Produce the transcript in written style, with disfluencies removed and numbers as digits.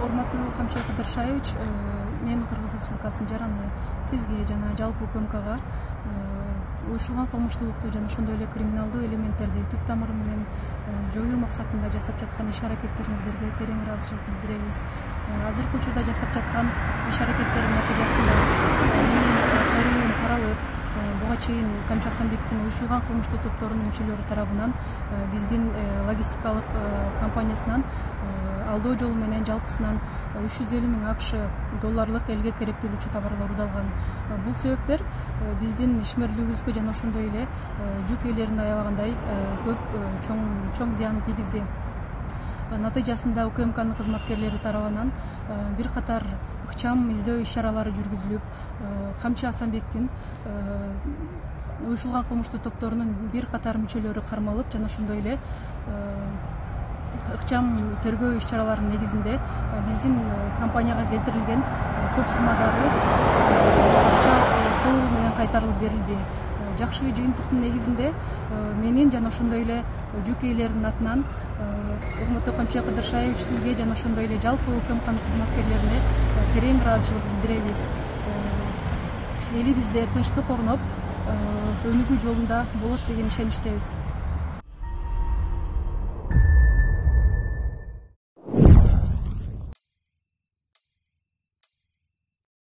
Урматтуу Камчы Кыдыршаевич, мен Кыргыз Республикасынын жараны сизге жана жалпы УКМКга уюшулган кылмыштуулукту жана ошондой эле криминалдуу элементтерди түп тамыры менен жоюу максатында жасап жаткан иш-аракеттериңиздерге терең ыраазычылык билдиребиз. Азыркы учурда жасап жаткан иш-аракеттердин натыйжасында менин кайрылуум каралып, буга чейин Камчы Асанбектин уюшулган кылмыштуу топторунун мүчөлөрү тарабынан биздин логистикалык компаниясынан алдоо жолу менен жалпысынан 350 000 АКШ долларлык элге керектелүүчү товарлар урдалган. Бул себептер биздин ишмерлигибизге жана ошондой эле жүк ээлерин аябагандай көп чоң зыянын тийгизди. Натыйжасында УКМКнын кызматкерлери тарабынан бир катар ыкчам издөө иш-чаралары жүргүзүлүп, Камчы Асанбектин уюшулган кылмыштуу топторунун бир катар мүчөлөрү кармалып, жана ошондой эле ыкчам тергөө иш-чараларынын негизинде биздин компанияга келтирилген көп суммадагы акча толугу менен кайтарылып берилди. Жакшы жыйынтыктын негизинде менин жана ошондой эле жүк ээлеринин атынан урматтуу Камчы Кыдыршаевич сизге жана ошондой эле жалпы УКМКнын кызматкерлерине терең ыраазычылык билдиребиз. Элибизде тынчтык орноп, өнүгүү жолунда болот деген ишеничтебиз.